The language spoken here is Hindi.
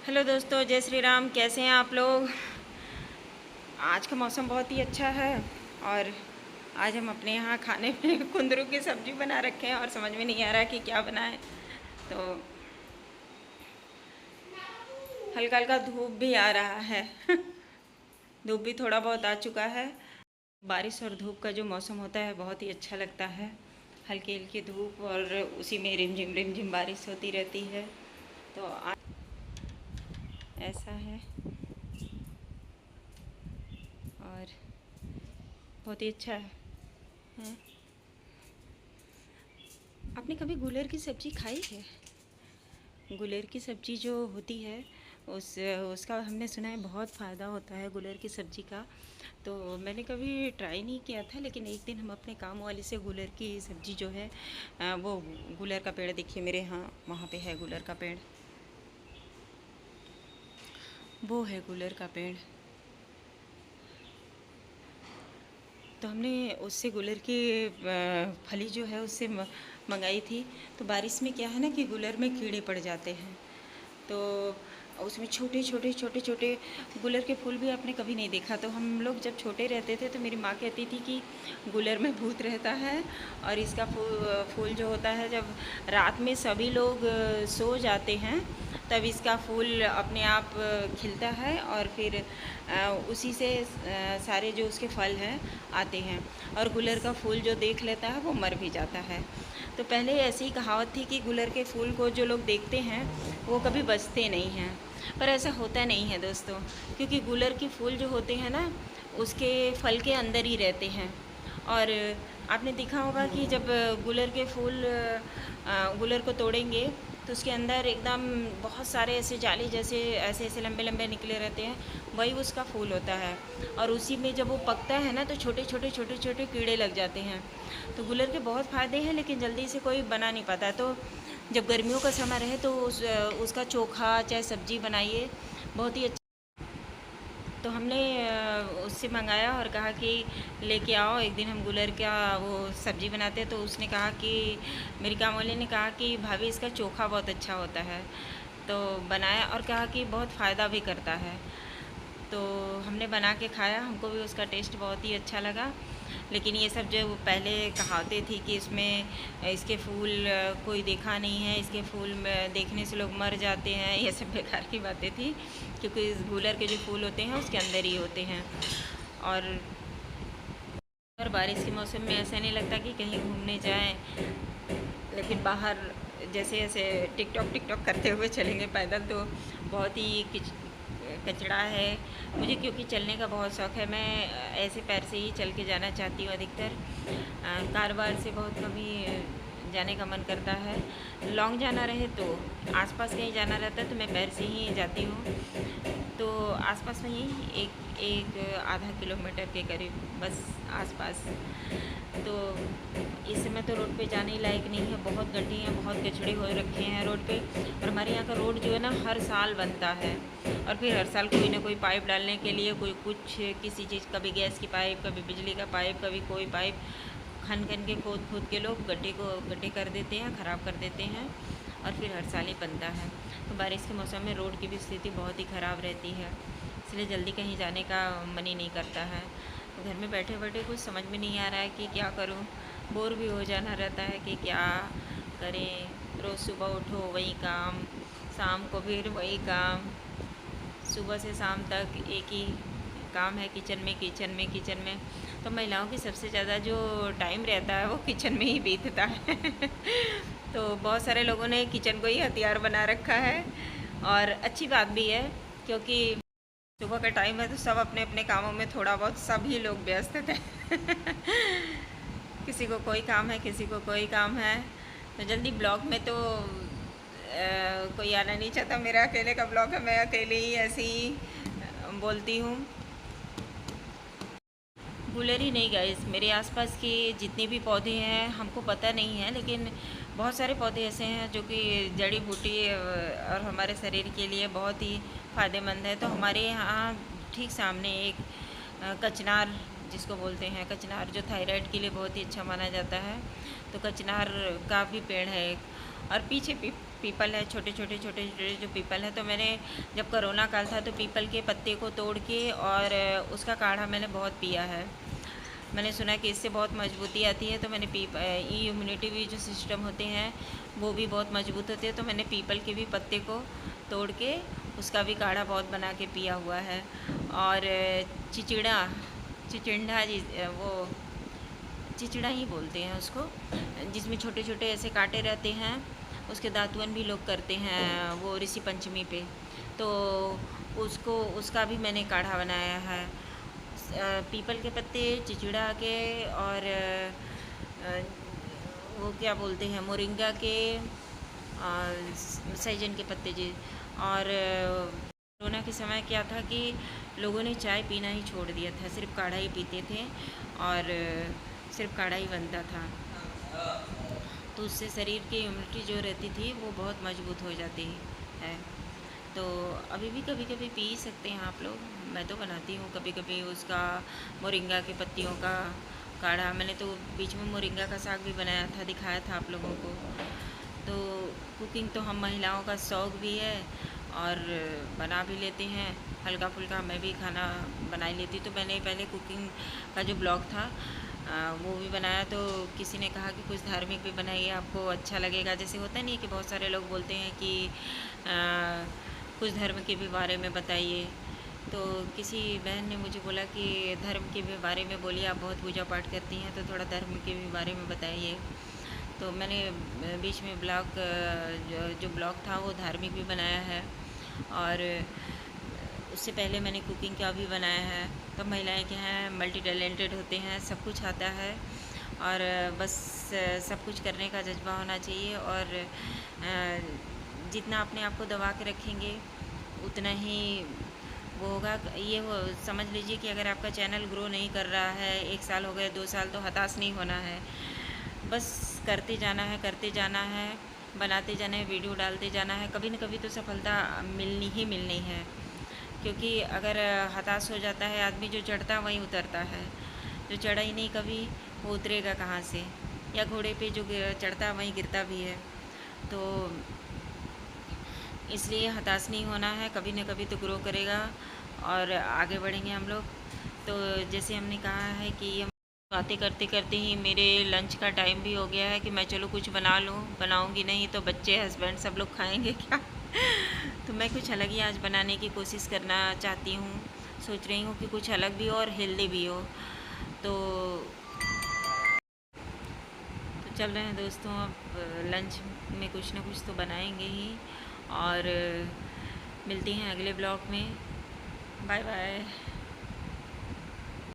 हेलो दोस्तों, जय श्री राम। कैसे हैं आप लोग। आज का मौसम बहुत ही अच्छा है और आज हम अपने यहाँ खाने में कुंदरू की सब्ज़ी बना रखे हैं और समझ में नहीं आ रहा कि क्या बनाएं। तो हल्का हल्का धूप भी आ रहा है धूप भी थोड़ा बहुत आ चुका है। बारिश और धूप का जो मौसम होता है बहुत ही अच्छा लगता है। हल्की हल्की धूप और उसी में रिमझिम बारिश होती रहती है। तो आज ऐसा है और बहुत ही अच्छा है। आपने कभी गुलर की सब्ज़ी खाई है? गुलर की सब्ज़ी जो होती है उसका हमने सुना है बहुत फ़ायदा होता है गुलर की सब्ज़ी का। तो मैंने कभी ट्राई नहीं किया था, लेकिन एक दिन हम अपने काम वाली से गुलर की सब्ज़ी जो है वो गुलर का पेड़ देखिए मेरे यहाँ वहाँ पे है गुलर का पेड़, वो है गुलर का पेड़। तो हमने उससे गुलर की फली जो है उससे मंगाई थी। तो बारिश में क्या है ना कि गुलर में कीड़े पड़ जाते हैं, तो उसमें छोटे छोटे गुलर के फूल भी आपने कभी नहीं देखा। तो हम लोग जब छोटे रहते थे तो मेरी माँ कहती थी कि गुलर में भूत रहता है और इसका फूल जो होता है जब रात में सभी लोग सो जाते हैं तब इसका फूल अपने आप खिलता है और फिर उसी से सारे जो उसके फल हैं आते हैं और गुलर का फूल जो देख लेता है वो मर भी जाता है। तो पहले ऐसी कहावत थी कि गुलर के फूल को जो लोग देखते हैं वो कभी बचते नहीं हैं, पर ऐसा होता नहीं है दोस्तों, क्योंकि गुलर के फूल जो होते हैं ना उसके फल के अंदर ही रहते हैं। और आपने देखा होगा कि जब गुलर के फूल गुलर को तोड़ेंगे तो उसके अंदर एकदम बहुत सारे ऐसे जाली जैसे ऐसे ऐसे लंबे लंबे निकले रहते हैं, वही उसका फूल होता है। और उसी में जब वो पकता है ना तो छोटे छोटे कीड़े लग जाते हैं। तो गुलर के बहुत फ़ायदे हैं, लेकिन जल्दी से कोई बना नहीं पाता। तो जब गर्मियों का समय रहे तो उसका चोखा चाहे सब्ज़ी बनाइए, बहुत ही अच्छा। तो हमने उससे मंगाया और कहा कि लेके आओ, एक दिन हम गुलर का वो सब्ज़ी बनाते हैं। तो उसने कहा कि मेरी काम वाली ने कहा कि भाभी इसका चोखा बहुत अच्छा होता है। तो बनाया और कहा कि बहुत फ़ायदा भी करता है। तो हमने बना के खाया, हमको भी उसका टेस्ट बहुत ही अच्छा लगा। लेकिन ये सब जो पहले कहावतें थी कि इसमें इसके फूल कोई देखा नहीं है, इसके फूल में देखने से लोग मर जाते हैं, ये सब बेकार की बातें थी, क्योंकि इस गूलर के जो फूल होते हैं उसके अंदर ही होते हैं। और बारिश के मौसम में ऐसा नहीं लगता कि कहीं घूमने जाएं, लेकिन बाहर जैसे ऐसे टिकटॉक टिकटॉक करते हुए चलेंगे पैदल तो बहुत ही कचड़ा है। मुझे क्योंकि चलने का बहुत शौक़ है, मैं ऐसे पैर से ही चल के जाना चाहती हूँ अधिकतर। कार वार से बहुत कम ही जाने का मन करता है। लॉन्ग जाना रहे तो आसपास कहीं जाना रहता है तो मैं पैर से ही जाती हूँ। तो आसपास में ही एक आधा किलोमीटर के करीब बस आसपास। तो इस समय तो रोड पे जाने लायक नहीं है, बहुत गड्ढे हैं, बहुत कचड़े हो रखे हैं रोड पे। और हमारे यहाँ का रोड जो है ना हर साल बनता है और फिर हर साल कोई ना कोई पाइप डालने के लिए कोई कुछ किसी चीज़, कभी गैस की पाइप, कभी बिजली का पाइप, कभी कोई पाइप खन खन के खोद के लोग गड्ढे कर देते हैं, ख़राब कर देते हैं और फिर हर साल ही बनता है। तो बारिश के मौसम में रोड की भी स्थिति बहुत ही ख़राब रहती है, इसलिए जल्दी कहीं जाने का मन ही नहीं करता है। तो घर में बैठे बैठे कुछ समझ में नहीं आ रहा है कि क्या करूं, बोर भी हो जाना रहता है कि क्या करें। रोज़ सुबह उठो वही काम, शाम को फिर वही काम, सुबह से शाम तक एक ही काम है, किचन में। तो महिलाओं की सबसे ज़्यादा जो टाइम रहता है वो किचन में ही बीतता है तो बहुत सारे लोगों ने किचन को ही हथियार बना रखा है और अच्छी बात भी है, क्योंकि सुबह का टाइम है तो सब अपने अपने कामों में थोड़ा बहुत सभी लोग व्यस्त थे किसी को कोई काम है, किसी को कोई काम है। तो जल्दी ब्लॉग में तो कोई आना नहीं चाहता, मेरा अकेले का ब्लॉग है, मैं अकेले ही ऐसे ही बोलती हूँ। गुलर ही नहीं गाइस, मेरे आसपास के जितने भी पौधे हैं हमको पता नहीं है, लेकिन बहुत सारे पौधे ऐसे हैं जो कि जड़ी बूटी और हमारे शरीर के लिए बहुत ही फ़ायदेमंद है। तो हमारे यहाँ ठीक सामने एक कचनार जिसको बोलते हैं, कचनार जो थायराइड के लिए बहुत ही अच्छा माना जाता है, तो कचनार का भी पेड़ है एक। और पीछे पीपल है, छोटे छोटे छोटे छोटे जो पीपल है, तो मैंने जब कोरोना काल था तो पीपल के पत्ते को तोड़ के और उसका काढ़ा मैंने बहुत पिया है। मैंने सुना कि इससे बहुत मजबूती आती है, तो मैंने इम्यूनिटी भी जो सिस्टम होते हैं वो भी बहुत मजबूत होते हैं, तो मैंने पीपल के भी पत्ते को तोड़ के उसका भी काढ़ा बहुत बना के पिया हुआ है। और चिचिड़ा वो चिचिड़ा ही बोलते हैं उसको, जिसमें छोटे छोटे ऐसे कांटे रहते हैं, उसके दातुन भी लोग करते हैं वो ऋषि पंचमी पे, तो उसका भी मैंने काढ़ा बनाया है। पीपल के पत्ते, चिचिड़ा के और वो क्या बोलते हैं, मोरिंगा के और सहजन के पत्ते जी। और कोरोना के समय क्या था कि लोगों ने चाय पीना ही छोड़ दिया था, सिर्फ काढ़ा ही पीते थे और सिर्फ काढ़ा ही बनता था, तो उससे शरीर की इम्यूनिटी जो रहती थी वो बहुत मजबूत हो जाती है। तो अभी भी कभी कभी पी सकते हैं आप लोग, मैं तो बनाती हूँ कभी कभी उसका, मोरिंगा के पत्तियों का काढ़ा। मैंने तो बीच में मोरिंगा का साग भी बनाया था, दिखाया था आप लोगों को। तो कुकिंग तो हम महिलाओं का शौक़ भी है और बना भी लेते हैं, हल्का फुल्का मैं भी खाना बना ही लेती। तो मैंने पहले कुकिंग का जो ब्लॉग था वो भी बनाया, तो किसी ने कहा कि कुछ धार्मिक भी बनाइए, आपको अच्छा लगेगा। जैसे होता नहीं कि बहुत सारे लोग बोलते हैं कि कुछ धर्म के भी बारे में बताइए, तो किसी बहन ने मुझे बोला कि धर्म के भी बारे में बोलिए, आप बहुत पूजा पाठ करती हैं, तो थोड़ा धर्म के भी बारे में बताइए। तो मैंने बीच में जो ब्लॉग था वो धार्मिक भी बनाया है, और उससे पहले मैंने कुकिंग का भी बनाया है। तो महिलाएं क्या हैं, मल्टी टैलेंटेड होते हैं, सब कुछ आता है, और बस सब कुछ करने का जज्बा होना चाहिए। और जितना अपने आप को दबा के रखेंगे उतना ही वो होगा। ये समझ लीजिए कि अगर आपका चैनल ग्रो नहीं कर रहा है, 1 साल हो गए, 2 साल, तो हताश नहीं होना है, बस करते जाना है, बनाते जाना है, वीडियो डालते जाना है। कभी न कभी तो सफलता मिलनी ही मिलनी है, क्योंकि अगर हताश हो जाता है आदमी, जो चढ़ता वहीं उतरता है, जो चढ़ा ही नहीं कभी वो उतरेगा कहाँ से। या घोड़े पे जो चढ़ता वहीं गिरता भी है। तो इसलिए हताश नहीं होना है, कभी न कभी तो ग्रो करेगा और आगे बढ़ेंगे हम लोग। तो जैसे हमने कहा है कि ये बातें करते करते ही मेरे लंच का टाइम भी हो गया है कि मैं चलो कुछ बना लूँ। बनाऊँगी नहीं तो बच्चे, हस्बैंड सब लोग खाएंगे क्या? तो मैं कुछ अलग ही आज बनाने की कोशिश करना चाहती हूँ, सोच रही हूँ कि कुछ अलग भी हो और हेल्दी भी हो। तो चल रहे हैं दोस्तों, अब लंच में कुछ ना कुछ तो बनाएंगे ही, और मिलती हैं अगले ब्लॉग में। Bye bye.